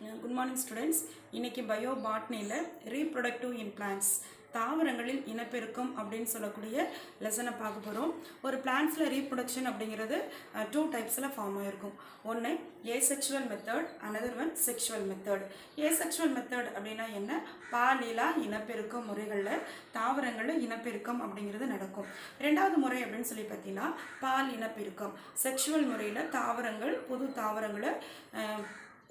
Good morning students. இன்னைக்கு bio பாட்னியில் reproductive இன் plants தாவரங்களில் இனப்பெருக்கம் அப்படின்னு சொல்லக்கூடிய லெசனை பார்க்க போகிறோம். ஒரு பிளான்ட்ஸில் ரீப்ரொடக்ஷன் அப்படிங்கிறது 2 டைப்ஸில் ஃபார்ம் ஆகிருக்கும். ஒன்று asexual method, another one sexual method. Asexual method அப்படின்னா என்ன? பாலிலா இனப்பெருக்கம் முறைகளில் தாவரங்களில் இனப்பெருக்கம் அப்படிங்கிறது நடக்கும். ரெண்டாவது முறை அப்படின்னு சொல்லி பார்த்தீங்கன்னா பால் இனப்பெருக்கம். செக்ஷுவல் முறையில் தாவரங்கள் புது தாவரங்களை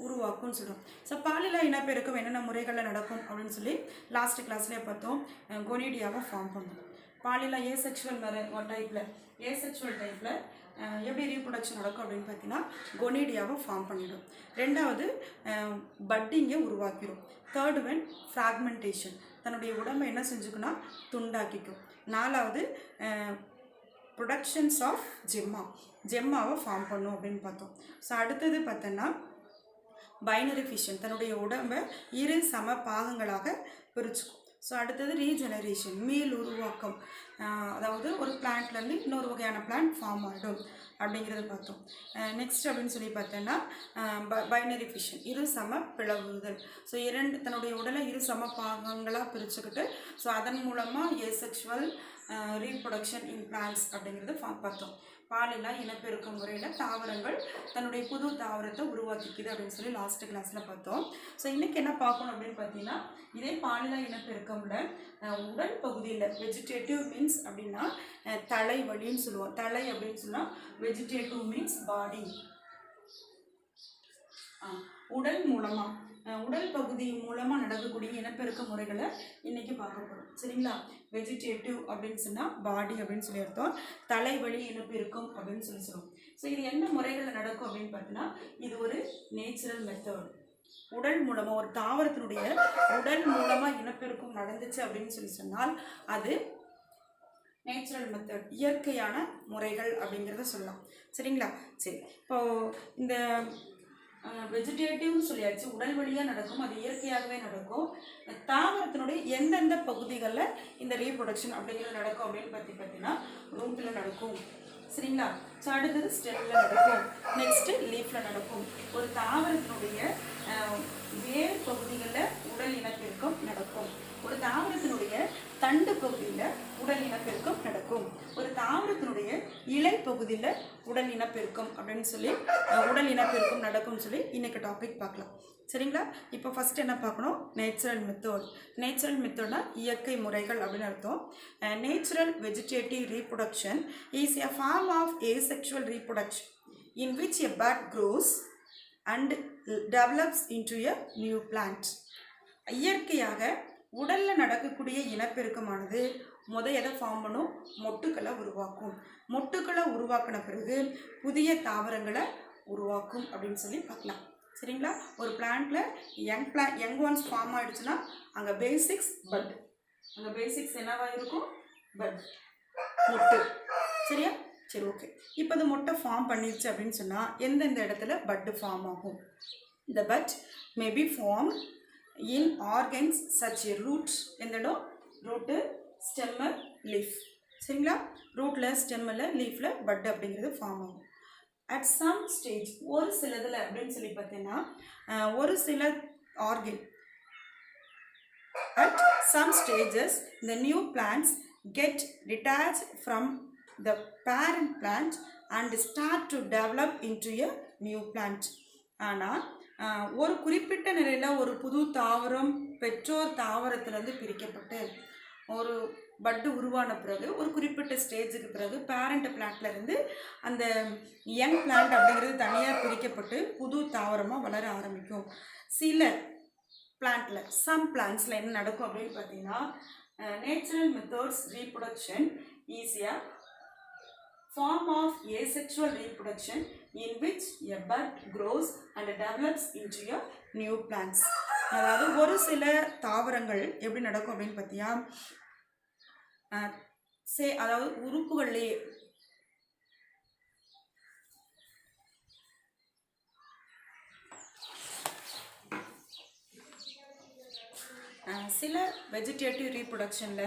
உருவாக்கும்னு சொல்கிறோம். ஸோ பாலிலா இனப்பெருக்கம் என்னென்ன முறைகளில் நடக்கும் அப்படின்னு சொல்லி லாஸ்ட் கிளாஸ்லேயே பார்த்தோம். கொனிடியாவை ஃபார்ம் பண்ணும். பாலிலா ஏசெக்சுவல் ஏசெக்சுவல் டைப்பில் எப்படி ரீப்ரொடக்ஷன் நடக்கும் அப்படின்னு பார்த்தீங்கன்னா கொனிடியாவை ஃபார்ம் பண்ணிடும். ரெண்டாவது பட்டிங்கை உருவாக்கிடும். தேர்டு ஒன் ஃப்ராக்மெண்டேஷன், தன்னுடைய உடம்பை என்ன செஞ்சுக்குன்னா துண்டாக்கிக்கும். நாலாவது ப்ரொடக்ஷன்ஸ் ஆஃப் ஜெம்மாவை ஃபார்ம் பண்ணும் அப்படின்னு பார்த்தோம். ஸோ அடுத்தது பார்த்தோன்னா பைனரி ஃபிஷன், தன்னுடைய உடம்பை இரு சம பாகங்களாக பிரிச்சுக்கும். ஸோ அடுத்தது ரீஜெனரேஷன், மீள் உருவாக்கம், அதாவது ஒரு பிளான்ட்லேருந்து இன்னொரு வகையான பிளான்ட் ஃபார்ம் ஆகிடும் அப்படிங்கிறத பார்த்தோம். நெக்ஸ்ட் அப்படின்னு சொல்லி பார்த்தோன்னா பைனரி ஃபிஷன், இரு சம பிளவுதல். ஸோ தன்னுடைய உடலை இரு சம பாகங்களாக பிரிச்சுக்கிட்டு ஸோ அதன் மூலமாக ஏசெக்சுவல் ரீப்ரொடக்ஷன் இன் பிளான்ட்ஸ் அப்படிங்கிறது பார்த்தோம். பாலிலா இனப்பெருக்க முறையில் தாவரங்கள் தன்னுடைய புது தாவரத்தை உருவாக்கிக்குது அப்படின்னு சொல்லி லாஸ்ட் கிளாஸில் பார்த்தோம். ஸோ இன்றைக்கி என்ன பார்க்கணும் அப்படின்னு பார்த்தீங்கன்னா இதே பாலிலா இனப்பெருக்கம்ல உடல் பகுதியில் வெஜிடேட்டிவ் மீன்ஸ் அப்படின்னா தலை வழின்னு சொல்லுவோம். தலை அப்படின்னு சொன்னால் வெஜிடேட்டிவ் மீன்ஸ் பாடி. உடல் பகுதி மூலமாக நடக்கக்கூடிய இனப்பெருக்க முறைகளை இன்றைக்கி பார்க்க போகிறோம். சரிங்களா? வெஜிடேட்டிவ் அப்படின்னு சொன்னால் பாடி அப்படின்னு சொல்லி அர்த்தம். தலைவழி இனப்பெருக்கம் அப்படின்னு சொல்லுவோம். ஸோ இது என்ன முறைகளில் நடக்கும் அப்படின்னு பார்த்தீங்கன்னா இது ஒரு நேச்சுரல் மெத்தட். உடல் மூலமாக ஒரு தாவரத்தினுடைய உடல் மூலமாக இனப்பெருக்கம் நடந்துச்சு அப்படின்னு சொல்லி சொன்னால் அது நேச்சுரல் மெத்தட், இயற்கையான முறைகள் அப்படிங்கிறத சொல்லலாம். சரிங்களா? சரி, இப்போது இந்த வெஜிடேட்டிவ்னு சொல்லியாச்சு, உடல் வழியாக நடக்கும், அது இயற்கையாகவே நடக்கும். தாவரத்தினுடைய எந்தெந்த பகுதிகளில் இந்த ரீப்ரொடக்ஷன் அப்படிங்கிறது நடக்கும் அப்படின்னு பார்த்தீங்கன்னா ரூட்டில் நடக்கும். சரிங்களா? ஸோ அடுத்தது ஸ்டெம்மில் நடக்கும், நெக்ஸ்ட்டு லீஃபில் நடக்கும். ஒரு தாவரத்தினுடைய வேறு பகுதிகளில் உடல் இனப்பெருக்கம் நடக்கும். ஒரு தாவரத்தினுடைய தண்டு பகுதியில் உடல் இனப்பெருக்கம் நடக்கும். ஒரு தாவரத்தினுடைய இலை பகுதியில் உடல் இனப்பெருக்கம் அப்படின்னு சொல்லி உடல் இனப்பெருக்கம் நடக்கும்னு சொல்லி இன்றைக்கி டாபிக் பார்க்கலாம். சரிங்களா? இப்போ ஃபஸ்ட் என்ன பார்க்கணும்? Natural method. நேச்சுரல் மெத்தட்னா இயற்கை முறைகள் அப்படின்னு அர்த்தம். Natural vegetative reproduction is a form of asexual reproduction in which a bud grows and develops into a new plant. இயற்கையாக உடலில் நடக்கக்கூடிய இனப்பெருக்கமானது எதை ஃபார்ம் பண்ணும்? மொட்டுக்களை உருவாக்கும். மொட்டுக்களை உருவாக்கின பிறகு புதிய தாவரங்களை உருவாக்கும் அப்படின்னு சொல்லி பார்க்கலாம். சரிங்களா? ஒரு பிளான்ட்டில் யங் ஒன்ஸ் ஃபார்ம் ஆகிடுச்சுன்னா அங்கே பேசிக்ஸ் பட், அங்கே பேசிக்ஸ் என்னவாக இருக்கும்? பட், மொட்டு. சரியா? சரி, ஓகே. இப்போ இந்த மொட்டை ஃபார்ம் பண்ணிடுச்சு அப்படின்னு சொன்னால் எந்தெந்த இடத்துல பட்டு ஃபார்ம் ஆகும்? இந்த bud may be form in organs such as roots, எந்த இடம்? Root, stem, leaf. சரிங்களா? ரூட்டில், ஸ்டெம்மில், லீஃபில் பட் அப்படிங்கிறது ஃபார்ம் ஆகும். அட் சம் ஸ்டேஜ், ஒரு சிலதில் அப்படின்னு சொல்லி பார்த்தீங்கன்னா ஒரு சில organ at some stages the new plants get detached from the parent plant and start to develop into a new plant. ஆனால் ஒரு குறிப்பிட்ட நிலையில் ஒரு புது தாவரம் பெற்றோர் தாவரத்திலேருந்து பிரிக்கப்பட்டு ஒரு பட்டு உருவான பிறகு ஒரு குறிப்பிட்ட ஸ்டேஜுக்கு பிறகு பேரண்ட் பிளான்ட்லேருந்து அந்த யங் பிளான்ட் அப்படிங்கிறது தனியாக பிரிக்கப்பட்டு புது தாவரமாக வளர ஆரம்பிக்கும். சில பிளான்ட்டில், சம் பிளான்ட்ஸில் என்ன நடக்கும் அப்படின்னு பார்த்தீங்கன்னா natural methods reproduction is a form of asexual reproduction in which a bud grows and develops into a new plants. அதாவது ஒரு சில தாவரங்கள் எப்படி நடக்கும் அப்படின்னு பார்த்தியா, அதாவது உறுப்புகள்லேயே சில வெஜிடேட்டிவ் ரீப்ரொடக்ஷனில்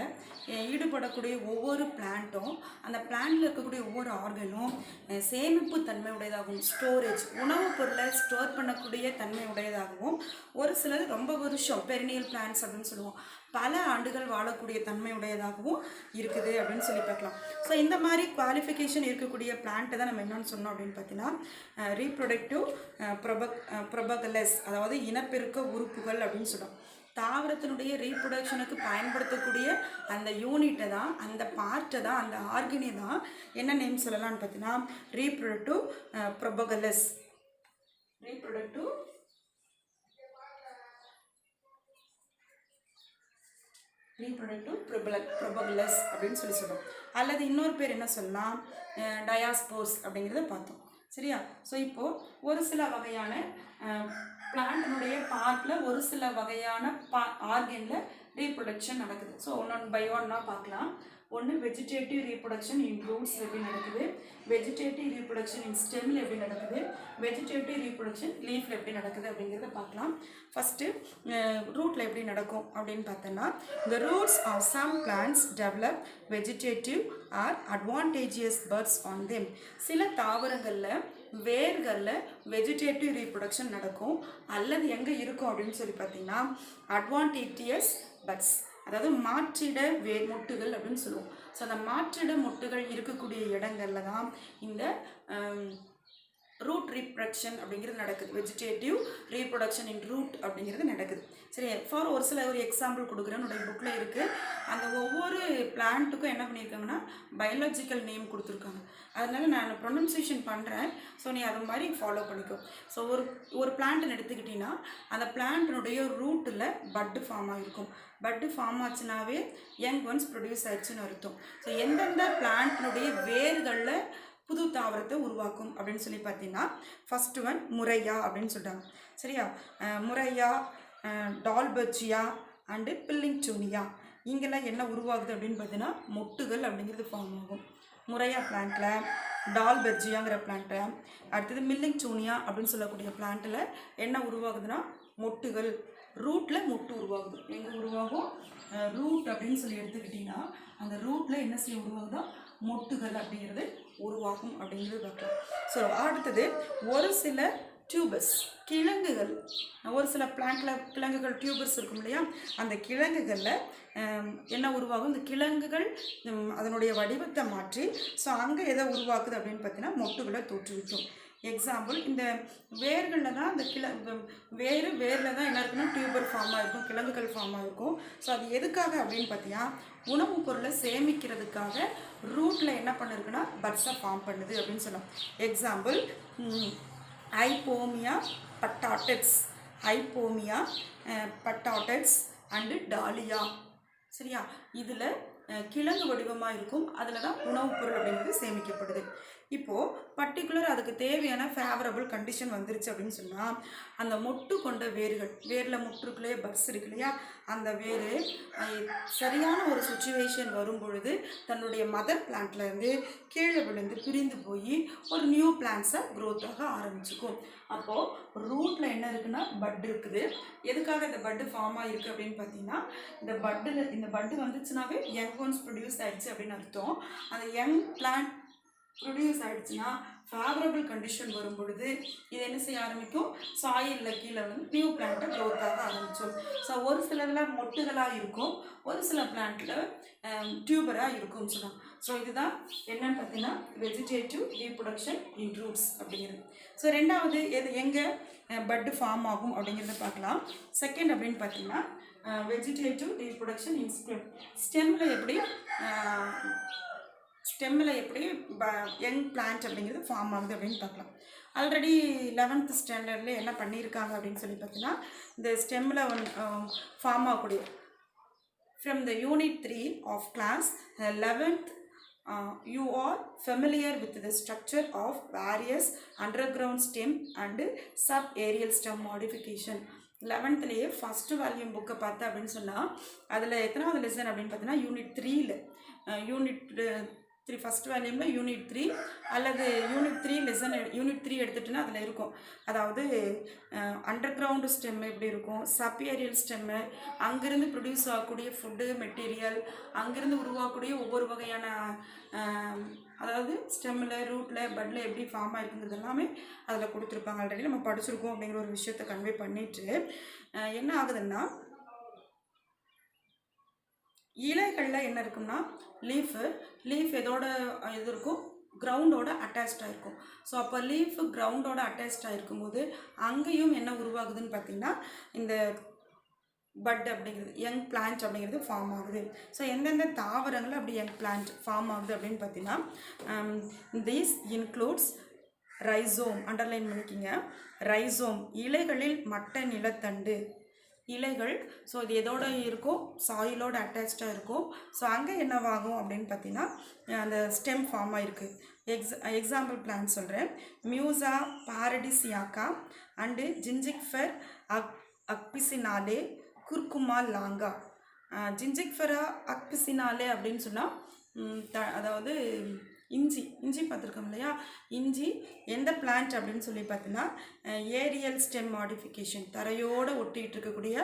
ஈடுபடக்கூடிய ஒவ்வொரு பிளான்ட்டும் அந்த பிளான்ட்டில் இருக்கக்கூடிய ஒவ்வொரு ஆர்கனும் சேமிப்பு தன்மை உடையதாகவும் ஸ்டோரேஜ் உணவுப் பொருளை ஸ்டோர் பண்ணக்கூடிய தன்மை உடையதாகவும் ஒரு சிலது ரொம்ப வருஷம் பெரினியல் பிளான்ட்ஸ் அப்படின்னு சொல்லுவோம் பல ஆண்டுகள் வாழக்கூடிய தன்மை உடையதாகவும் இருக்குது அப்படின்னு சொல்லி பார்க்கலாம். ஸோ இந்த மாதிரி குவாலிஃபிகேஷன் இருக்கக்கூடிய பிளான்ட்டை தான் நம்ம என்னென்னு சொன்னோம் அப்படின்னு பார்த்தீங்கன்னா ரீப்ரொடக்டிவ் ப்ரொபகலஸ், அதாவது இனப்பெருக்க உறுப்புகள் அப்படின்னு சொல்கிறோம். தாவரத்தினுடைய ரீப்ரொடக்ஷனுக்கு பயன்படுத்தக்கூடிய அந்த யூனிட்டை தான், அந்த பார்ட்டை தான், அந்த ஆர்கனி தான் என்ன நேம் சொல்லலாம்னு பார்த்தீங்கன்னா ரீப்ரொடக்டிவ் ப்ரொபகலஸ். ரீப்ரொடக்டிவ் ப்ரொபகலஸ் அப்படின்னு சொல்கிறோம். அல்லது இன்னொரு பேர் என்ன சொல்லலாம், டயாஸ்போர்ஸ் அப்படிங்கிறத பார்த்தோம். சரியா? ஸோ இப்போது ஒரு சில வகையான பிளான்ட்னுடைய பார்ட்டில் ஒரு சில வகையான ஆர்கனில் ரீப்ரொடக்ஷன் நடக்குது. ஸோ ஒன்று பை ஒன்னா பார்க்கலாம். ஒன்று வெஜிடேட்டிவ் ரீப்ரொடக்ஷன் இன் ரூட்ஸ் எப்படி நடக்குது, வெஜிடேட்டிவ் ரீப்ரொடக்ஷன் இன் ஸ்டெம்மில் எப்படி நடக்குது, வெஜிடேட்டிவ் ரீப்ரொடக்ஷன் லீஃபில் எப்படி நடக்குது அப்படிங்கிறத பார்க்கலாம். ஃபஸ்ட்டு ரூட்டில் எப்படி நடக்கும் அப்படின்னு பார்த்தோன்னா, the roots of some plants develop vegetative or advantageous buds on them. சில தாவரங்களில் வேர்களில் வெஜிடேட்டிவ் ரீப்ரொடக்ஷன் நடக்கும். அல்லது எங்கே இருக்கும் அப்படின்னு சொல்லி பார்த்தீங்கன்னா அட்வான்டேஜியஸ் பட்ஸ், அதாவது மாற்றிட மொட்டுகள் அப்படின்னு சொல்லுவோம். ஸோ அந்த மாற்றிட மொட்டுகள் இருக்கக்கூடிய இடங்களில் தான் இந்த ரூட் ரீப்ரொடக்ஷன் அப்படிங்கிறது நடக்குது. வெஜிடேட்டிவ் ரீப்ரொடக்ஷன் இன் ரூட் அப்படிங்கிறது நடக்குது. சரி, ஃபார் ஒரு எக்ஸாம்பிள் கொடுக்குறேன், என்னுடைய புக்கில் இருக்குது. அந்த ஒவ்வொரு பிளான்ட்டுக்கும் என்ன பண்ணியிருக்காங்கன்னா பயாலஜிக்கல் நேம் கொடுத்துருக்காங்க. அதனால நான் ப்ரொனன்சியேஷன் பண்ணுறேன். ஸோ நீ அது மாதிரி ஃபாலோ பண்ணிக்கோ. ஸோ ஒரு பிளான்ட்னு எடுத்துக்கிட்டிங்கன்னா அந்த பிளான்ட்டினுடைய ரூட்டில் பட்டு ஃபார்ம் ஆகிருக்கும். பட்டு ஃபார்ம் ஆச்சுனாவே யங் ஒன்ஸ் ப்ரொடியூஸ் ஆயிடுச்சுன்னு அர்த்தம். ஸோ எந்தெந்த பிளான்ட்டினுடைய வேர்களில் புது தாவரத்தை உருவாக்கும் அப்படின்னு சொல்லி பார்த்தீங்கன்னா ஃபஸ்ட்டு ஒன் முரையா அப்படின்னு சொல்கிறாங்க. சரியா? முரையா, டால்பர்ஜியா அண்டு பில்லிங்டோனியா, இங்கெல்லாம் என்ன உருவாகுது அப்படின்னு பார்த்தீங்கன்னா மொட்டுகள் அப்படிங்கிறது ஃபார்ம் ஆகும். முரையா பிளான்ட்டில், டால்பர்ஜியாங்கிற பிளான்ட்டில், அடுத்தது மில்லிங்டோனியா அப்படின்னு சொல்லக்கூடிய பிளான்ட்டில் என்ன உருவாகுதுன்னா மொட்டுகள், ரூட்டில் மொட்டு உருவாகுது. எங்கே உருவாகும்? ரூட் அப்படின்னு சொல்லி எடுத்துக்கிட்டிங்கன்னா அந்த ரூட்டில் என்ன செய்ய உருவாகுதோ மொட்டுகள் அப்படிங்கிறது உருவாகும் அப்படிங்கிறது பார்க்கலாம். ஸோ அடுத்தது ஒரு சில டியூபர்ஸ், கிழங்குகள், ஒரு சில பிளான்ட்டில் கிழங்குகள் டியூபர்ஸ் இருக்கும் இல்லையா, அந்த கிழங்குகளில் என்ன உருவாகும்? இந்த கிழங்குகள் அதனுடைய வடிவத்தை மாற்றி ஸோ அங்கே எதை உருவாக்குது அப்படின்னு பார்த்தீங்கன்னா மொட்டுகளை தோற்றுவிக்கும். எக்ஸாம்பிள், இந்த வேர்களில் தான் அந்த வேரில் தான் என்ன இருக்குன்னா டியூபர் ஃபார்மாக இருக்கும், கிழங்குகள் ஃபார்மாக இருக்கும். ஸோ அது எதுக்காக அப்படின்னு பார்த்தீங்கன்னா உணவுப் பொருளை சேமிக்கிறதுக்காக ரூட்டில் என்ன பண்ணிருக்குன்னா பட்ஸை ஃபார்ம் பண்ணுது அப்படின்னு சொல்லலாம். Example, Ipomoea batatas, Ipomoea batatas and dahlia. சரியா? இதில் கிழங்கு வடிவமாக இருக்கும், அதில் தான் உணவுப் பொருள் அப்படிங்கிறது சேமிக்கப்படுது. இப்போது பர்டிகுலர் அதுக்கு தேவையான ஃபேவரபிள் கண்டிஷன் வந்துருச்சு அப்படின்னு சொன்னால் அந்த மொட்டு கொண்ட வேர்கள், வேரில் மொட்டுக்குள்ளே பட்ஸ் இருக்கு இல்லையா, அந்த வேர் சரியான ஒரு சுச்சுவேஷன் வரும் பொழுது தன்னுடைய மதர் பிளான்ட்லேருந்து கீழே விழுந்து பிரிந்து போய் ஒரு நியூ பிளான்ட்ஸை க்ரோத் ஆக ஆரம்பிச்சுக்கும். அப்போது ரூட்டில் என்ன இருக்குன்னா பட் இருக்குது. எதுக்காக இந்த பட்டு ஃபார்ம் ஆகிருக்கு அப்படின்னு பார்த்தீங்கன்னா இந்த பட்டு வந்துச்சுனாவே யங் ஒன்ஸ் ப்ரொடியூஸ் ஆகிடுச்சு அப்படின்னு அர்த்தம். அந்த யங் பிளான்ட் ப்ரொடியூஸ் ஆகிடுச்சுன்னா ஃபேவரபிள் கண்டிஷன் வரும் பொழுது இது என்ன செய்ய ஆரம்பிக்கும்? சாயிலில் கீழே வந்து நியூ பிளான்ட்டை க்ரோத் ஆக ஆரம்பிச்சோம். ஸோ ஒரு சிலதில் மொட்டுகளாக இருக்கும், ஒரு சில பிளான்ட்டில் டியூபராக இருக்கும்னு சொன்னாங்க. ஸோ இதுதான் என்னன்னு பார்த்தீங்கன்னா வெஜிடேட்டிவ் ரீப்ரொடக்ஷன் இன் ரூட்ஸ் அப்படிங்கிறது. ஸோ ரெண்டாவது எங்கே பட்டு ஃபார்ம் ஆகும் அப்படிங்கிறத பார்க்கலாம். செகண்ட் அப்படின்னு பார்த்தீங்கன்னா வெஜிடேட்டிவ் ரீப்ரொடக்ஷன் இன் ஸ்டெம். ஸ்டெம்மில் எப்படி யங் பிளான்ட் அப்படிங்கிறது ஃபார்ம் ஆகுது அப்படின்னு பார்க்கலாம். ஆல்ரெடி 11th ஸ்டாண்டர்டில் என்ன பண்ணியிருக்காங்க அப்படின்னு சொல்லி பார்த்தீங்கன்னா இந்த ஸ்டெம்மில் ஃபார்ம் ஆகக்கூடிய from the unit 3 of class 11th you are familiar with the structure of various underground stem and sub-aerial stem modification. 11thலேயே ஃபஸ்ட்டு வால்யூம் புக்கை பார்த்தா அப்படின்னு சொன்னால் அதில் எத்தனாவது லெசன் அப்படின்னு பார்த்தீங்கன்னா யூனிட் 3ல் யூனிட் 3 ஃபஸ்ட் வேல்யூமில் யூனிட் 3 அல்லது யூனிட் 3 லெசன் யூனிட் 3 எடுத்துகிட்டுன்னா அதில் இருக்கும். அதாவது அண்டர் கிரவுண்டு ஸ்டெம்மு எப்படி இருக்கும், சப்பேரியல் ஸ்டெம்மு, அங்கேருந்து ப்ரொடியூஸ் ஆகக்கூடிய ஃபுட்டு மெட்டீரியல், அங்கேருந்து உருவாகக்கூடிய ஒவ்வொரு வகையான அதாவது ஸ்டெம்மில் ரூட்டில் பட்டில் எப்படி ஃபார்ம் ஆகிருக்குங்கிறது எல்லாமே அதில் கொடுத்துருப்பாங்க. ஆல்ரெடி நம்ம படிச்சிருக்கோம் அப்படிங்கிற ஒரு விஷயத்தை கன்வே பண்ணிவிட்டு என்ன ஆகுதுன்னா, இலைகளில் என்ன இருக்குன்னா லீஃப் எதோட இது இருக்கும், கிரவுண்டோட அட்டாச்சாக இருக்கும். ஸோ அப்போ லீஃப் கிரவுண்டோட அட்டாச்சாக இருக்கும்போது அங்கேயும் என்ன உருவாகுதுன்னு பார்த்தீங்கன்னா இந்த பட் அப்படிங்கிறது யங் பிளான்ட் அப்படிங்கிறது ஃபார்ம் ஆகுது. ஸோ எந்தெந்த தாவரங்கள் அப்படி யங் பிளான்ட் ஃபார்ம் ஆகுது அப்படின்னு பார்த்தீங்கன்னா திஸ் இன்க்ளூட்ஸ் ரைசோம், அண்டர்லைன் பண்ணிக்கிங்க, ரைசோம் இலைகளில் மட்ட நிலத்தண்டு இலைகள். ஸோ இது எதோட இருக்கும், சாயிலோட அட்டாச்சாக இருக்கும். ஸோ அங்கே என்னவாகும் அப்படின்னு பார்த்தீங்கன்னா அந்த ஸ்டெம் ஃபார்ம் ஆகிருக்கு. எக்ஸாம்பிள் பிளான் சொல்கிறேன். மியூசா பாரடிசியாக்கா அண்டு ஜிஞ்சிக்ஃபர் அக்பிசினாலே குர்குமா லாங்கா. ஜிஞ்சிக்ஃபரா அக்பிசினாலே அப்படின்னு சொன்னால் அதாவது இஞ்சி பார்த்துருக்கோம் இல்லையா, இஞ்சி எந்த பிளான்ட் அப்படின்னு சொல்லி பார்த்தீங்கன்னா ஏரியல் ஸ்டெம் மாடிஃபிகேஷன், தரையோடு ஒட்டிகிட்டு இருக்கக்கூடிய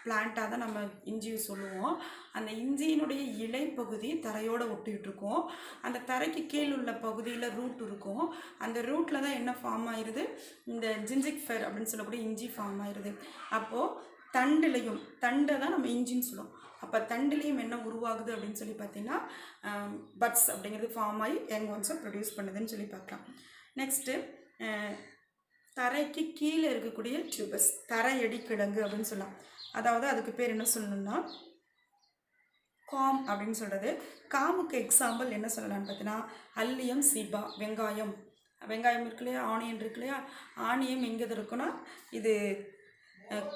பிளான்ட்டாக தான் நம்ம இஞ்சியை சொல்லுவோம். அந்த இஞ்சியினுடைய இலை பகுதி தரையோடு ஒட்டிகிட்டு இருக்கும். அந்த தரைக்கு கீழ் உள்ள பகுதியில் ரூட் இருக்கும். அந்த ரூட்டில் தான் என்ன ஃபார்ம் ஆயிடுது, இந்த ஜிஞ்சிக்ஃபர் அப்படின்னு சொல்லக்கூடிய இஞ்சி ஃபார்ம் ஆயிடுது. அப்போது தண்டை தான் நம்ம இஞ்சின்னு சொல்லுவோம். அப்போ தண்டுலேயும் என்ன உருவாகுது அப்படின்னு சொல்லி பார்த்தீங்கன்னா பட்ஸ் அப்படிங்கிறது ஃபார்ம் ஆகி யங் ஒன்ஸை ப்ரொடியூஸ் பண்ணுதுன்னு சொல்லி பார்க்கலாம். நெக்ஸ்ட்டு தரைக்கு கீழே இருக்கக்கூடிய டியூபஸ், தரையடி கிழங்கு அப்படின்னு சொல்லலாம். அதாவது அதுக்கு பேர் என்ன சொல்லணும்னா காம் அப்படின்னு சொல்கிறது. காமுக்கு எக்ஸாம்பிள் என்ன சொல்லலாம்னு பார்த்தீங்கன்னா அல்லியம், சீபா, வெங்காயம் இருக்கு இல்லையா, ஆனியன் இருக்கு இல்லையா, ஆனியம் எங்கே இருக்குன்னா இது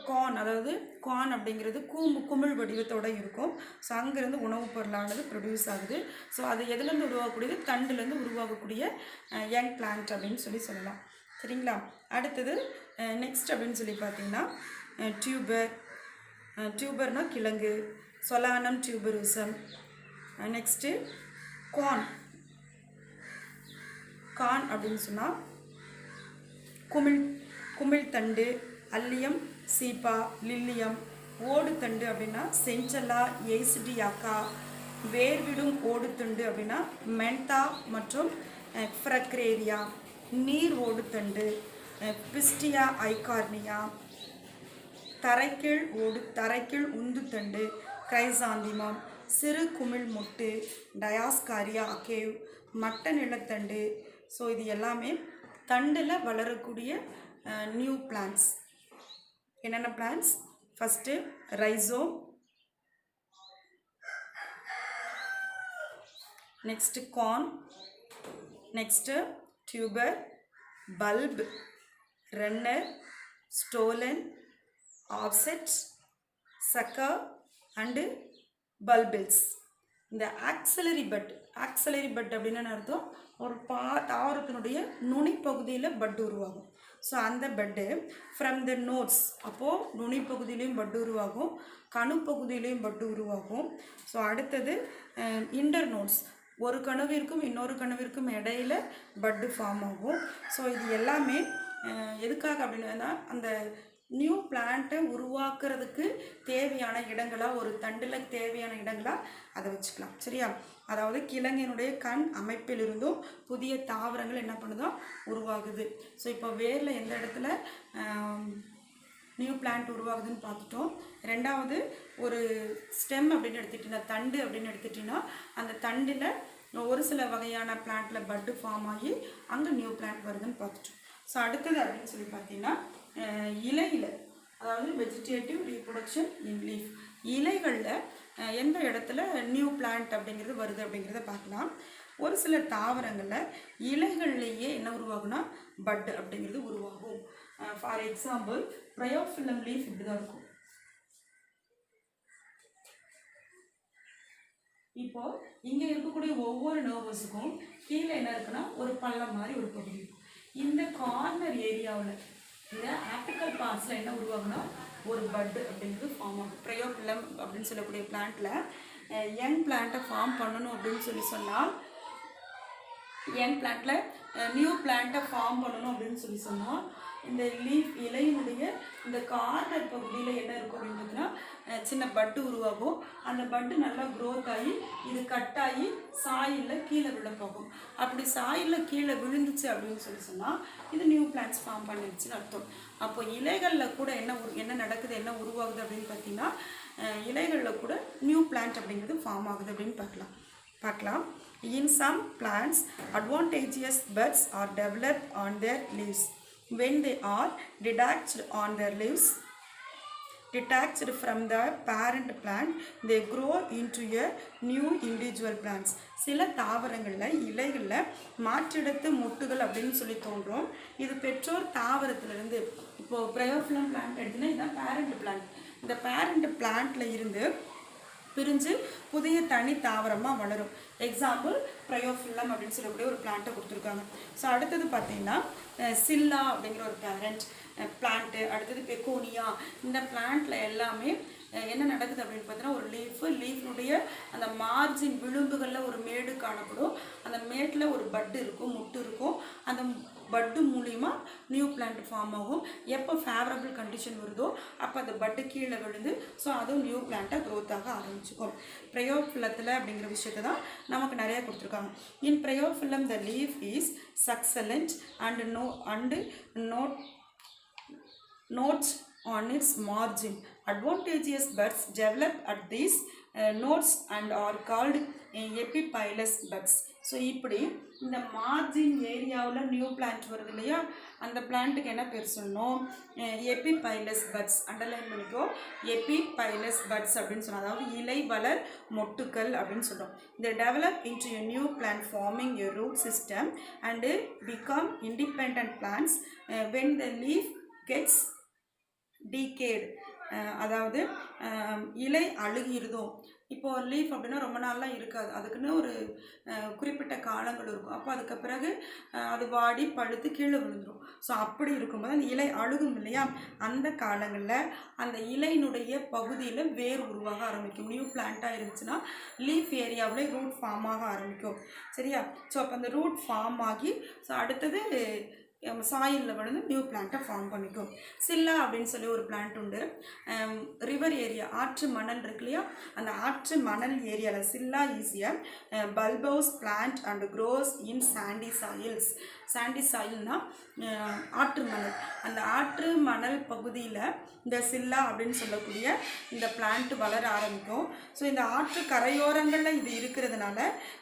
கார்ன், அதாவது கார்ன் அப்படிங்கிறது குமிழ் வடிவத்தோடு இருக்கும். ஸோ அங்கேருந்து உணவுப் பொருளானது ப்ரொடியூஸ் ஆகுது. ஸோ அது எதுலேருந்து உருவாகக்கூடியது, தண்டுலேருந்து உருவாகக்கூடிய யங் பிளான்ட் அப்படின்னு சொல்லலாம். சரிங்களா. அடுத்தது நெக்ஸ்ட் அப்படின்னு சொல்லி பார்த்தீங்கன்னா டியூபர்னால் கிழங்கு, சொலானம் டியூபரோசம். நெக்ஸ்ட்டு கார்ன் அப்படின்னு சொன்னால் குமிழ் தண்டு, அல்லியம், சீப்பா, லில்லியம். ஓடுத்தண்டு அப்படின்னா செஞ்சலா, எய்சிடியாக்கா. வேர்விடும் ஓடுத்தண்டு அப்படின்னா மென்தா மற்றும் ஃப்ரக்ரேரியா. நீர் ஓடுத்தண்டு பிஸ்டியா ஐகார்னியா. தரைக்கீழ் உந்துத்தண்டு கிரைசாந்திமம். சிறு குமிழ் மொட்டு டயாஸ்காரியா அகேவ். மட்ட நிலத்தண்டு. ஸோ இது எல்லாமே தண்டில் வளரக்கூடிய நியூ பிளான்ட்ஸ். என்னென்ன plants, first rhizome, next corm, next tuber, bulb, runner, stolon, offset, sucker and bulbils. இந்த ஆக்சலரி பட் அப்படின்னு அர்த்தம், ஒரு தாவரத்தினுடைய நுனி பகுதியில் பட் உருவாகும். ஸோ அந்த பெட்டு ஃப்ரம் த நோட்ஸ், அப்போது நுனி பகுதியிலையும் பட்டு உருவாகும், கணு பகுதியிலையும் பட்டு உருவாகும். ஸோ அடுத்தது இன்டர் நோட்ஸ், ஒரு கணுவிற்கும் இன்னொரு கணுவிற்கும் இடையில பட்டு ஃபார்ம் ஆகும். ஸோ இது எல்லாமே எதுக்காக அப்படின்னா அந்த நியூ பிளான்ட்டை உருவாக்குறதுக்கு தேவையான இடங்களாக, ஒரு தண்டில் தேவையான இடங்களாக அதை வச்சுக்கலாம். சரியா. அதாவது கிழங்கினுடைய கண் அமைப்பிலிருந்தும் புதிய தாவரங்கள் என்ன பண்ணுதோ உருவாகுது. ஸோ இப்போ வேரில் எந்த இடத்துல நியூ பிளான்ட் உருவாகுதுன்னு பார்த்துட்டோம். ரெண்டாவது ஒரு ஸ்டெம் அப்படின்னு எடுத்துட்டிங்கன்னா, தண்டு அப்படின்னு எடுத்துட்டிங்கன்னா, அந்த தண்டில் ஒரு சில வகையான பிளான்ட்டில் பட்டு ஃபார்ம் ஆகி அங்கே நியூ பிளான்ட் வருதுன்னு பார்த்துட்டோம். ஸோ அடுத்தது அப்படின்னு சொல்லி பார்த்தீங்கன்னா இலையில், அதாவது வெஜிடேட்டிவ் ரீப்ரொடக்ஷன் இன் லீஃப், இலைகளில் எந்த இடத்துல நியூ பிளான்ட் அப்படிங்கிறது வருது அப்படிங்கிறத பார்க்கலாம். ஒரு சில தாவரங்களில் இலைகள்லேயே என்ன உருவாகும்னா பட் அப்படிங்கிறது உருவாகும். ஃபார் எக்ஸாம்பிள் ப்ரையோஃபில்லம் லீஃப் இப்படி தான் இருக்கும். இப்போது இங்கே இருக்கக்கூடிய ஒவ்வொரு நர்வஸுக்கும் கீழே என்ன இருக்குன்னா ஒரு பள்ளம் மாதிரி ஒரு பகுதி. இந்த கார்னர் ஏரியாவில் இந்த ஆப்டிக்கல் பார்ட்ஸில் என்ன உருவாகுனா ஒரு பட் அப்படிங்கிறது ஃபார்ம் ஆகும். ப்ரையோஃபில்லம் அப்படின்னு சொல்லக்கூடிய பிளான்ட்டில் யங் பிளான்ட்டை ஃபார்ம் பண்ணணும் அப்படின்னு சொன்னால் யங் பிளான்ட்டில் நியூ பிளான்ட்டை ஃபார்ம் பண்ணணும் அப்படின்னு சொன்னால் இந்த லீஃப் இலையினுடைய இந்த கார்னர் பகுதியில் என்ன இருக்கும் அப்படின்னு பார்த்தீங்கன்னா சின்ன பட்டு உருவாகும். அந்த பட்டு நல்லா க்ரோத் ஆகி இது கட்டாகி சாயிலில் கீழே விழ போகும். அப்படி சாயிலில் கீழே விழுந்துச்சு அப்படின்னு சொன்னால் இது நியூ பிளான்ட்ஸ் ஃபார்ம் பண்ணிடுச்சுன்னு அர்த்தம். அப்போ இலைகளில் கூட என்ன நடக்குது, என்ன உருவாகுது அப்படின்னு பார்த்தீங்கன்னா இலைகளில் கூட நியூ பிளான்ட் அப்படிங்கிறது ஃபார்ம் ஆகுது அப்படின்னு பார்க்கலாம். In some plants, advantageous buds are developed on their leaves. When they are detached from the parent plant, they grow into a new individual plants. சில தாவரங்களில் இலைகளில் மாற்றெடுத்து மொட்டுகள் அப்படின்னு சொல்லி தோன்றும். இது பெற்றோர் தாவரத்திலிருந்து, இப்போது பிரயோஃபிலம் பிளான்ட் எடுத்துன்னா இதுதான் பேரண்ட் பிளான்ட். இந்த பேரண்ட் பிளான்ட்டில் இருந்து பிரிஞ்சு புதிய தனி தாவரமாக வளரும். எக்ஸாம்பிள் பிரயோஃபில்லம் அப்படின்னு சொல்லக்கூடிய ஒரு பிளான்ட்டை கொடுத்துருக்காங்க. ஸோ அடுத்தது பார்த்தீங்கன்னா சில்லா அப்படிங்கிற ஒரு பேரண்ட் பிளான்ட்டு, அடுத்தது பெக்கோனியா. இந்த பிளான்ட்டில் எல்லாமே என்ன நடக்குது அப்படின்னு பார்த்தீங்கன்னா ஒரு லீஃப்னுடைய அந்த மார்ஜின் விளிம்புகளில் ஒரு மேடு காணப்படும். அந்த மேட்டில் ஒரு பட்டு இருக்கும், முட்டு இருக்கும். அந்த பட்டு மூலிமா நியூ பிளான்ட் ஃபார்ம் ஆகும். எப்போ ஃபேவரபிள் கண்டிஷன் வருதோ அப்போ அந்த பட்டு கீழே விழுந்து ஸோ அதுவும் நியூ பிளான்ட்டாக க்ரோத்தாக ஆரம்பிச்சுக்கும். பிரயோஃபில்லத்தில் அப்படிங்கிற விஷயத்தை தான் நமக்கு நிறையா கொடுத்துருக்காங்க. In Bryophyllum the leaf is succulent and notes on its margin. Advantageous buds develop at these notes and are called epiphyllous buds. So இப்படி இந்த மார்ஜின் ஏரியாவில் நியூ பிளான்ட் வருது இல்லையா, அந்த பிளான்ட்டுக்கு என்ன பேர் சொல்லணும், எபிபைலஸ் பட்ஸ். அண்டர்லைன் பண்ணிக்கோ, எபிபைலஸ் பட்ஸ் அப்படின்னு சொன்னோம். அதாவது இலை வளர் மொட்டுக்கள் அப்படின்னு சொல்கிறோம். இந்த develop into a new plant forming a root system and become independent plants when the leaf gets decayed. அதாவது இலை அழுகிருதும். இப்போது லீஃப் அப்படின்னா ரொம்ப நாள்லாம் இருக்காது, அதுக்குன்னு ஒரு குறிப்பிட்ட காலங்கள் இருக்கும். அப்போ அதுக்கு பிறகு அது வாடி பழுத்து கீழே விழுந்துடும். ஸோ அப்படி இருக்கும்போது அந்த இலை அழுகும் இல்லையா, அந்த காலங்களில் அந்த இலையினுடைய பகுதியில் வேர் உருவாக ஆரம்பிக்கும். நியூ பிளான்ட்டாக இருந்துச்சுன்னா லீஃப் ஏரியாவில் ரூட் ஃபார்ம் ஆக ஆரம்பிக்கும். சரியா? ஸோ அப்போ அந்த ரூட் ஃபார்ம் ஆகி ஸோ அடுத்தது சாயிலில் விழுந்து நியூ பிளான்ட்டை ஃபார்ம் பண்ணிக்கும். சில்லா அப்படின்னு சொல்லி ஒரு பிளான்ட் உண்டு. ரிவர் ஏரியா, ஆற்று மணல் இருக்கு இல்லையா, அந்த ஆற்று மணல் ஏரியாவில் சில்லா ஈஸியாக bulbous plant and grows in sandy soils. Sandy சாயில்னா ஆற்று மணல். அந்த ஆற்று மணல் பகுதியில் இந்த சில்லா அப்படின்னு சொல்லக்கூடிய இந்த பிளான்ட் வளர ஆரம்பிக்கும். ஸோ இந்த ஆற்று கரையோரங்களில் இது இருக்கிறதுனால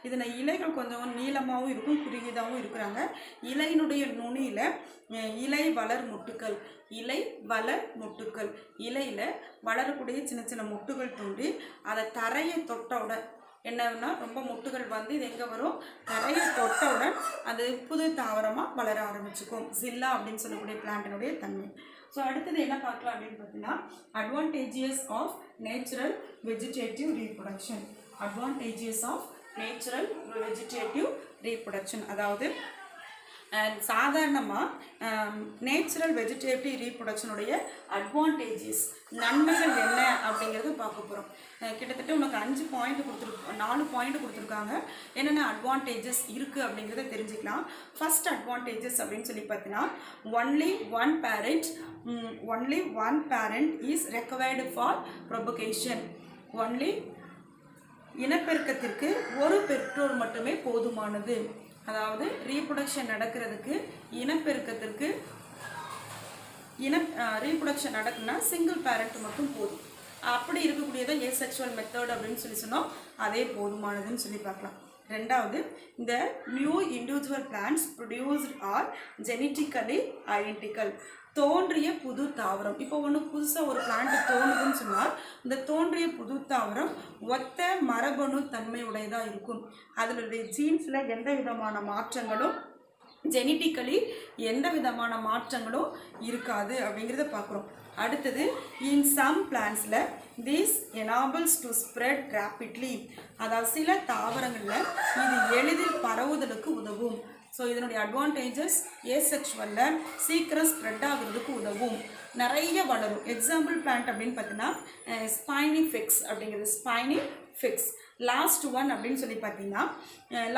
இதில் இலைகள் கொஞ்சம் நீளமாகவும் இருக்கும், குறுகியதாகவும் இருக்கிறாங்க. இலையினுடைய நுனியில் இலை வளர் மொட்டுக்கள், இலையில் வளரக்கூடிய சின்ன சின்ன மொட்டுகள் தோன்றி அதை தரையை தொட்டவுடன் என்னன்னா ரொம்ப மொட்டுகள் வந்து இது எங்கே வரும், தரையை தொட்டவுடன் அது புது தாவரமாக வளர ஆரம்பிச்சுக்கும். சில்லா அப்படின்னு சொல்லக்கூடிய பிளான்ட்டினுடைய தன்மை. ஸோ அடுத்தது என்ன பார்க்கலாம் அப்படின்னு பார்த்தீங்கன்னா advantages of natural vegetative reproduction. அதாவது சாதாரணமாக நேச்சுரல் வெஜிடேட்டிவ் ரீப்ரொடக்ஷனுடைய அட்வான்டேஜஸ், நன்மைகள் என்ன அப்படிங்கிறது பார்க்க போகிறோம். கிட்டத்தட்ட உனக்கு 4 பாயிண்ட் கொடுத்துருக்காங்க. என்னென்ன அட்வான்டேஜஸ் இருக்குது அப்படிங்கிறத தெரிஞ்சுக்கலாம். ஃபர்ஸ்ட் அட்வான்டேஜஸ் அப்படின்னு சொல்லி பார்த்தீங்கன்னா only one parent is required for propagation. இனப்பெருக்கத்திற்கு ஒரு பெற்றோர் மட்டுமே போதுமானது. அதாவது ரீப்ரொடக்ஷன் நடக்கிறதுக்கு ரீப்ரொடக்ஷன் நடக்குன்னா சிங்கிள் பேரண்ட் மட்டும் போதும். அப்படி இருக்கக்கூடியதை ஏசெக்சுவல் மெத்தட் அப்படின்னு சொல்லி சொன்னோம், அதே போதுமானதுன்னு சொல்லி பார்க்கலாம். ரெண்டாவது, இந்த new individual plants produced R genetically identical. தோன்றிய புது தாவரம், இப்போ ஒன்று புதுசாக ஒரு பிளான்ட் தோணுதுன்னு சொன்னால் இந்த தோன்றிய புது தாவரம் ஒத்த மரபணு தன்மை உடையதாக இருக்கும். அதனுடைய ஜீன்ஸில் எந்த விதமான மாற்றங்களும், ஜெனட்டிக்கலி எந்த விதமான மாற்றங்களும் இருக்காது அப்படிங்கிறத பார்க்குறோம். அடுத்தது, இன் சம் பிளான்ட்ஸில் this enables to spread rapidly. அதாவது சில தாவரங்களில் இது எளிதில் பரவுதலுக்கு உதவும். ஸோ இதனுடைய அட்வான்டேஜஸ் ஏசெக்சுவலில் சீக்கிரம் ஸ்ப்ரெட் ஆகுறதுக்கு உதவும், நிறைய வளரும். எக்ஸாம்பிள் பிளான்ட் அப்படின்னு பார்த்தீங்கன்னா ஸ்பைனி ஃபிக்ஸ் அப்படிங்கிறது. ஸ்பைனி ஃபிக்ஸ் லாஸ்ட் ஒன் அப்படின்னு சொல்லி பார்த்தீங்கன்னா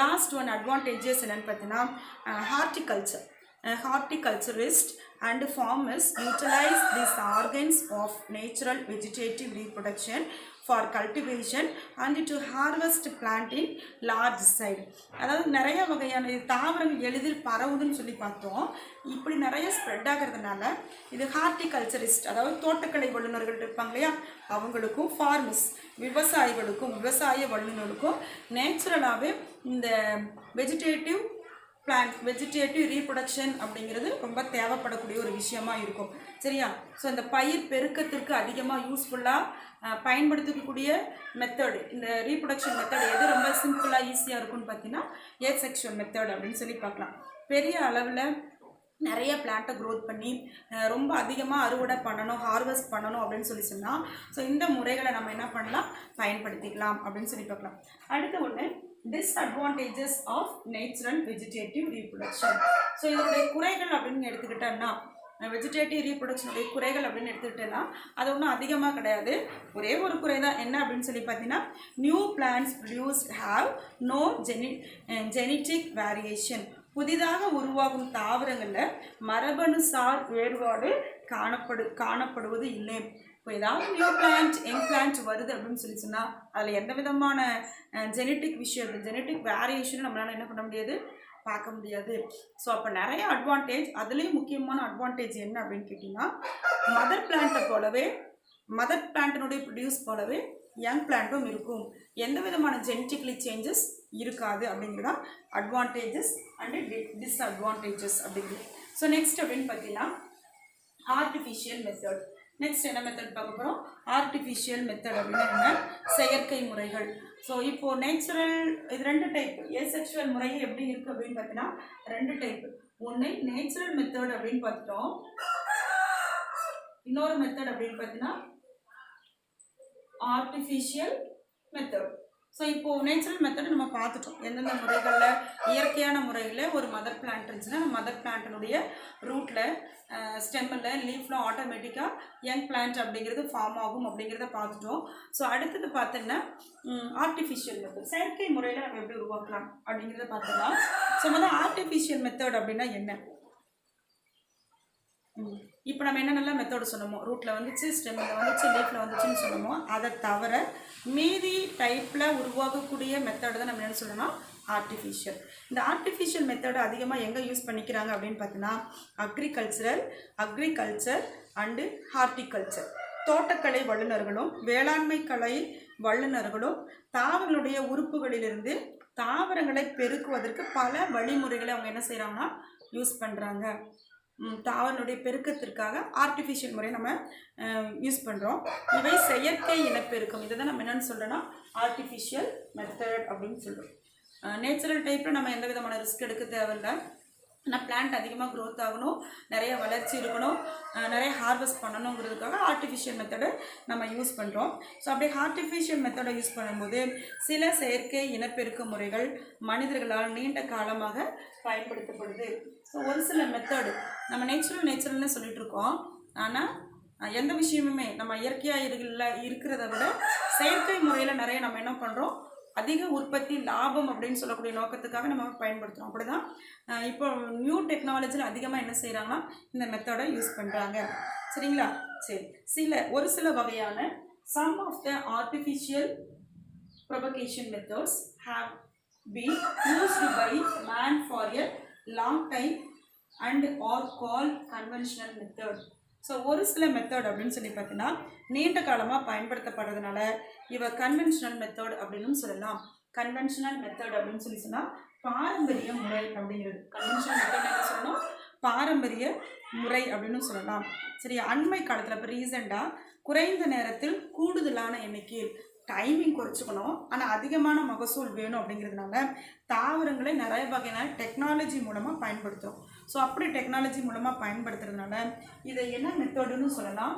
லாஸ்ட் ஒன் அட்வான்டேஜஸ் என்னென்னு பார்த்தீங்கன்னா horticulture. Horticulturists and farmers utilize these organs of natural vegetative reproduction for cultivation and to harvest plant in large size. அதாவது நிறைய வகையான தாவரங்கள் எளிதில் பரவுதுன்னு சொல்லி பார்த்தோம். இப்படி நிறைய ஸ்ப்ரெட் ஆகிறதுனால இது ஹார்டிகல்ச்சரிஸ்ட், அதாவது தோட்டக்கலை வல்லுநர்கள் இருப்பாங்க இல்லையா, அவங்களுக்கும் ஃபார்மர்ஸ் விவசாயிகளுக்கும் விவசாய வல்லுநர்களுக்கும் நேச்சுரலாகவே இந்த வெஜிடேட்டிவ் ரீப்ரொடக்ஷன் அப்படிங்கிறது ரொம்ப தேவைப்படக்கூடிய ஒரு விஷயமா இருக்கும். சரியா? ஸோ இந்த பயிர் பெருக்கத்திற்கு அதிகமாக யூஸ்ஃபுல்லாக பயன்படுத்தக்கூடிய மெத்தடு, இந்த ரீப்ரொடக்ஷன் மெத்தட் எது ரொம்ப சிம்பிளாக ஈஸியாக இருக்கும்னு பார்த்தீங்கன்னா ஏசெக்ஷுவல் மெத்தட் அப்படின்னு சொல்லி பார்க்கலாம். பெரிய அளவில் நிறைய பிளான்ட்டை க்ரோத் பண்ணி ரொம்ப அதிகமாக அறுவடை பண்ணணும், ஹார்வெஸ்ட் பண்ணணும் அப்படின்னு சொல்லி சொன்னால் ஸோ இந்த முறைகளை நம்ம என்ன பண்ணலாம், பயன்படுத்திக்கலாம் அப்படின்னு சொல்லி பார்க்கலாம். அடுத்த ஒன்று disadvantages of natural vegetative reproduction. So இதனுடைய குறைகள் அப்படின்னு எடுத்துக்கிட்டோன்னா, வெஜிடேட்டிவ் ரீப்ரொடக்ஷனுடைய குறைகள் அப்படின்னு எடுத்துக்கிட்டேன்னா அது ஒன்றும் அதிகமாக கிடையாது. ஒரே ஒரு குறை தான். என்ன அப்படின்னு சொல்லி பார்த்தீங்கன்னா new plants produce have no genetic variation. புதிதாக உருவாகும் தாவரங்களில் மரபணுசார் வேறுபாடு காணப்படுவது இல்லை. இப்போ ஏதாவது நியூ பிளான்ட் யங் பிளான்ட் வருது அப்படின்னு சொல்லி சொன்னால் அதில் எந்த விதமான ஜெனட்டிக் வேரியேஷனும் நம்மளால் என்ன பண்ண முடியாது, பார்க்க முடியாது. ஸோ அப்போ நிறைய அட்வான்டேஜ். அதுலேயும் முக்கியமான அட்வான்டேஜ் என்ன அப்படின்னு கேட்டிங்கன்னா மதர் பிளான்ட்டினுடைய ப்ரொடியூஸ் போலவே யங் பிளான்ட்டும் இருக்கும், எந்த விதமான ஜெனட்டிக்லி சேஞ்சஸ் இருக்காது அப்படிங்கிறதான் அட்வான்டேஜஸ் அண்டு டிஸ்அட்வான்டேஜஸ் அப்படிங்கிறது. ஸோ நெக்ஸ்ட் அப்படின்னு பார்த்தீங்கன்னா ஆர்டிஃபிஷியல் மெத்தட். நெக்ஸ்ட் என்ன மெத்தட் பார்க்க போகிறோம், ஆர்டிஃபிஷியல் மெத்தட் அப்படின்னா என்ன, செயற்கை முறைகள். ஸோ இப்போது நேச்சுரல் இது ரெண்டு டைப். ஏசெக்சுவல் முறை எப்படி இருக்குது அப்படின்னு பார்த்தீங்கன்னா ரெண்டு டைப். ஒன்று நேச்சுரல் மெத்தட் அப்படின்னு பார்த்துட்டோம், இன்னொரு மெத்தட் அப்படின்னு பார்த்தீங்கன்னா ஆர்டிஃபிஷியல் மெத்தட். ஸோ இப்போது நேச்சுரல் மெத்தட் நம்ம பார்த்துட்டோம். எந்தெந்த முறைகளில் இயற்கையான முறையில் ஒரு மதர் பிளான்ட் இருந்துச்சுன்னா மதர் பிளான்ட்டினுடைய ரூட்டில் ஸ்டெம்மில் லீஃபில் ஆட்டோமேட்டிக்காக யங் பிளான்ட் அப்படிங்கிறது ஃபார்ம் ஆகும் அப்படிங்கிறத பார்த்துட்டோம். ஸோ அடுத்தது பார்த்தோன்னா ஆர்டிஃபிஷியல் மெத்தட், செயற்கை முறையில் நம்ம எப்படி உருவாக்கலாம் அப்படிங்கிறத பார்த்துக்கலாம். ஸோ முதல்ல ஆர்டிஃபிஷியல் மெத்தட் அப்படின்னா என்ன? இப்போ நம்ம என்னென்னலாம் மெத்தட் சொன்னோமோ, ரூட்டில் வந்துச்சு, ஸ்டெம்மில் வந்துச்சு, லீஃபில் வந்துச்சுன்னு சொன்னோமோ, அதை தவிர மீதி டைப்பில் உருவாக்கக்கூடிய மெத்தட் தான் நம்ம என்ன சொல்லணும்னா ஆர்டிஃபிஷியல். இந்த ஆர்டிஃபிஷியல் மெத்தடை அதிகமாக எங்கே யூஸ் பண்ணிக்கிறாங்க அப்படின்னு பார்த்தீங்கன்னா அக்ரிகல்ச்சர் அண்டு ஹார்டிகல்ச்சர். தோட்டக்கலை வல்லுநர்களும் வேளாண்மை கலை வல்லுநர்களும் தாவரங்களுடைய உறுப்புகளிலிருந்து தாவரங்களை பெருக்குவதற்கு பல வழிமுறைகளை அவங்க என்ன செய்கிறாங்கன்னா யூஸ் பண்ணுறாங்க. தாவரனுடைய பெருக்கத்திற்காக ஆர்டிஃபிஷியல் முறை நம்ம யூஸ் பண்ணுறோம். இவை செயற்கை இனப்பெருக்கம். இதை தான் நம்ம என்னென்னு சொல்கிறோன்னா ஆர்டிஃபிஷியல் மெத்தட் அப்படின்னு சொல்கிறோம். நேச்சுரல் டைப்பில் நம்ம எந்த விதமான ரிஸ்க் எடுக்க தேவையில்லை. ஆனால் பிளான்ட் அதிகமாக க்ரோத் ஆகணும், நிறைய வளர்ச்சி இருக்கணும், நிறைய ஹார்வெஸ்ட் பண்ணணுங்கிறதுக்காக ஆர்டிஃபிஷியல் மெத்தடை நம்ம யூஸ் பண்ணுறோம். ஸோ அப்படியே ஆர்டிஃபிஷியல் மெத்தடை யூஸ் பண்ணும்போது சில செயற்கை இனப்பெருக்க முறைகள் மனிதர்களால் நீண்ட காலமாக பயன்படுத்தப்படுது. ஸோ ஒரு சில மெத்தடு நம்ம நேச்சுரல்னு சொல்லிட்டு இருக்கோம். ஆனால் எந்த விஷயமுமே நம்ம இயற்கையாக இருக்கிறத விட செயற்கை முறையில் நிறைய நம்ம என்ன பண்ணுறோம், அதிக உற்பத்தி லாபம் அப்படின்னு சொல்லக்கூடிய நோக்கத்துக்காக நம்ம பயன்படுத்துகிறோம். அப்படி தான் இப்போ நியூ டெக்னாலஜியில் அதிகமாக என்ன செய்கிறாங்கன்னா இந்த மெத்தடை யூஸ் பண்ணுறாங்க. சரிங்களா? சரி, ஒரு சில வகையான some of the artificial propagation methods have been used by man for a long time and are call conventional method. So ஒரு சில மெத்தட் அப்படின்னு சொல்லி பார்த்தீங்கன்னா நீண்ட காலமாக பயன்படுத்தப்படுறதுனால இவ கன்வென்ஷனல் மெத்தட் அப்படின்னு சொல்லலாம். கன்வென்ஷனல் மெத்தட் அப்படின்னு சொல்லி சொன்னால் பாரம்பரிய முறை அப்படிங்கிறது. கன்வென்ஷனல் மெத்தட் என்ன சொல்லணும், பாரம்பரிய முறை அப்படின்னு சொல்லலாம். சரி, அண்மை காலத்தில் இப்போ ரீசெண்டாக குறைந்த நேரத்தில் கூடுதலான எண்ணிக்கை டைமிங் குறைச்சிக்கணும், ஆனால் அதிகமான மகசூல் வேணும் அப்படிங்கிறதுனால தாவரங்களை நிறைய வகையான டெக்னாலஜி மூலமாக பயன்படுத்துகிறோம். ஸோ அப்படி டெக்னாலஜி மூலமாக பயன்படுத்துறதுனால இதை என்ன மெத்தடுன்னு சொல்லலாம்,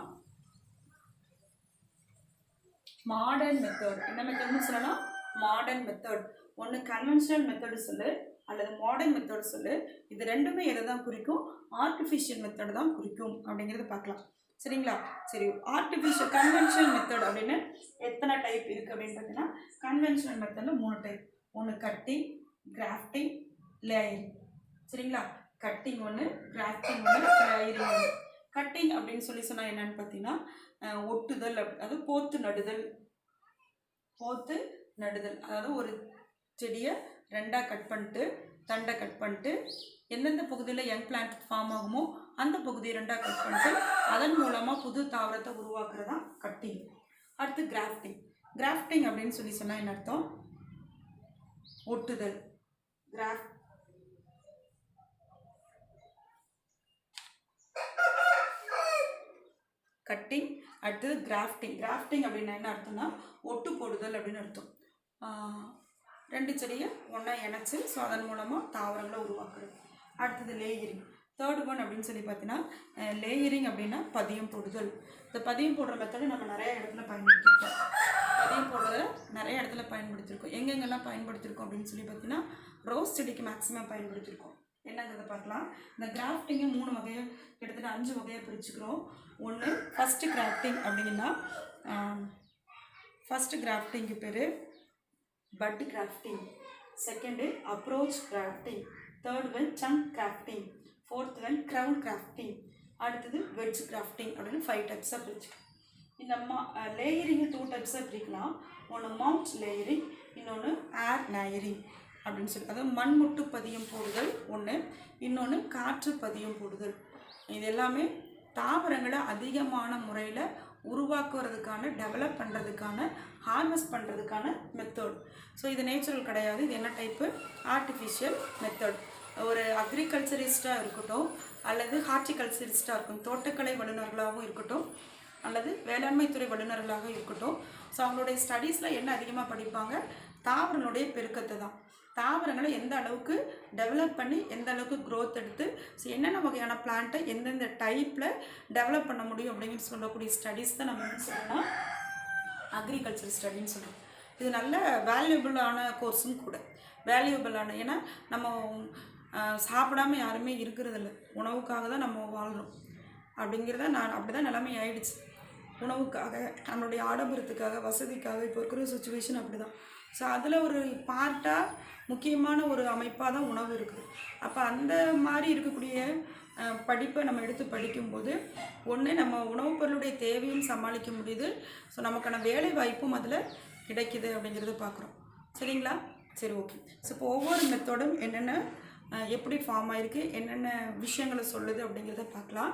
மாடர்ன் மெத்தட். என்ன மெத்தட்னு சொல்லலாம், மாடர்ன் மெத்தட். ஒன்று கன்வென்ஷனல் மெத்தடு சொல்லு அல்லது மாடர்ன் மெத்தட் சொல்லு. இது ரெண்டுமே எதை தான் குறிக்கும், ஆர்டிஃபிஷியல் மெத்தட் தான் குறிக்கும் அப்படிங்கிறத பார்க்கலாம். சரிங்களா? சரி, ஆர்டிஃபிஷியல் கன்வென்ஷனல் மெத்தட் அப்படின்னு எத்தனை டைப் இருக்குது அப்படின்னு பார்த்தீங்கன்னா, கன்வென்ஷனல் மெத்தடில் 3 டைப். ஒன்று கட்டிங், கிராஃப்டிங், லேயரிங். சரிங்களா? கட்டிங் ஒன்று, கிராஃப்டிங் ஒன்று, லேயரிங் ஒன்று. கட்டிங் அப்படின்னு சொன்னால் என்னன்னு பார்த்தீங்கன்னா, ஒட்டுதல், அதாவது போத்து நடுதல். போத்து நடுதல் அதாவது ஒரு செடியை 2ஆக கட் பண்ணிட்டு, தண்டை கட் பண்ணிட்டு, எந்தெந்த பகுதியில் யங் பிளான்ட் ஃபார்ம் ஆகுமோ அந்த பகுதியை 2ஆக கட் பண்ணிட்டு அதன் மூலமாக புது தாவரத்தை உருவாக்குறது தான் கட்டிங். அடுத்து கிராஃப்டிங். கிராஃப்டிங் அப்படின்னு சொன்னால் என்ன அர்த்தம்? ஒட்டுதல். கட்டிங். அடுத்தது கிராஃப்டிங். கிராஃப்டிங் அப்படின்னா என்ன அர்த்தம்னா ஒட்டு போடுதல் அப்படின்னு அர்த்தம். 2 செடியை ஒன்றா இணைச்சி ஸோ அதன் மூலமாக தாவரங்களை உருவாக்குறது. அடுத்தது லேயரிங். தேர்ட் ஒன் அப்படின்னு சொல்லி பார்த்தீங்கன்னா, லேயரிங் அப்படின்னா பதியம் போடுதல். இந்த பதியம் போடுற மெத்தடை நம்ம நிறைய இடத்துல பயன்படுத்தியிருக்கோம். பதியம் போடுறதில் நிறைய இடத்துல பயன்படுத்தியிருக்கோம். எங்கெங்கெல்லாம் பயன்படுத்தியிருக்கோம் அப்படின்னு சொல்லி பார்த்தீங்கன்னா, ரோஸ் செடிக்கு மேக்ஸிமம் பயன்படுத்தியிருக்கோம். என்னங்கிறத பார்க்கலாம். இந்த கிராஃப்டிங்கை 3 வகையாக, கிட்டத்தட்ட 5 வகையாக பிரிச்சுக்கிறோம். ஒன்று ஃபஸ்ட்டு கிராஃப்டிங் அப்படின்னா, ஃபஸ்ட்டு கிராஃப்டிங்கு பேர் bud grafting. Second approach grafting. Third one tongue grafting. Fourth one crown grafting. அடுத்தது வெட்ஜ் கிராஃப்டிங் அப்படின்னு 5 டைப்ஸாக பிரிச்சுக்கலாம். இந்த லேயரிங்கு 2 டைப்ஸாக பிரிக்கலாம். ஒன்று மவுண்ட் லேயரிங், இன்னொன்று ஏர் லேயரிங் அப்படின்னு சொல்லி. அதாவது மண்முட்டு பதியம் போடுதல் ஒன்று, இன்னொன்று காற்று பதியம் போடுதல். இது எல்லாமே தாவரங்களை அதிகமான முறையில் உருவாக்குறதுக்கான, டெவலப் பண்ணுறதுக்கான, ஹார்வெஸ்ட் பண்ணுறதுக்கான மெத்தட். ஸோ இது நேச்சுரல் கிடையாது. இது என்ன டைப்பு? Artificial method. ஒரு அக்ரிகல்ச்சரிஸ்டாக இருக்கட்டும், அல்லது ஹார்டிகல்ச்சரிஸ்டாக இருக்கட்டும், தோட்டக்கலை வல்லுநர்களாகவும் இருக்கட்டும், அல்லது வேளாண்மை துறை வல்லுநர்களாக இருக்கட்டும். ஸோ அவங்களுடைய ஸ்டடீஸில் என்ன அதிகமாக படிப்பாங்க? தாவரங்களுடைய பெருக்கத்தை தான். தாவரங்களை எந்த அளவுக்கு டெவலப் பண்ணி, எந்த அளவுக்கு க்ரோத் எடுத்து, ஸோ என்னென்ன வகையான பிளான்ட்டை எந்தெந்த டைப்பில் டெவலப் பண்ண முடியும் அப்படிங்கிற சொல்லக்கூடிய ஸ்டடீஸ் தான் நம்ம என்ன சொல்லலாம்? அக்ரிகல்ச்சர் ஸ்டடின்னு சொல்கிறோம். இது நல்ல வேல்யூபிளான கோர்ஸும் கூட. வேல்யூபிளான, ஏன்னா நம்ம சாப்பிடாமல் யாருமே இருக்கிறதில்ல. உணவுக்காக தான் நம்ம வாழ்கிறோம் அப்படிங்கிறத அப்படி தான் நிலைமை ஆயிடுச்சு. உணவுக்காக, நம்மளுடைய ஆடம்பரத்துக்காக, வசதிக்காக இப்போ இருக்கிற சுச்சுவேஷன் அப்படி தான். ஸோ அதில் ஒரு பார்ட்டாக, முக்கியமான ஒரு அமைப்பாக தான் உணவு இருக்குது. அப்போ அந்த மாதிரி இருக்கக்கூடிய படிப்பை நம்ம எடுத்து படிக்கும்போது, ஒன்று நம்ம உணவுப் பொருளுடைய தேவையும் சமாளிக்க முடியுது, ஸோ நமக்கான வேலை வாய்ப்பும் அதில் கிடைக்குது அப்படிங்கிறத பார்க்குறோம். சரிங்களா? சரி, ஓகே. ஸோ இப்போ ஒவ்வொரு மெத்தடும் என்னென்ன, எப்படி ஃபார்ம் ஆகிருக்கு, என்னென்ன விஷயங்களை சொல்லுது அப்படிங்கிறத பார்க்கலாம்.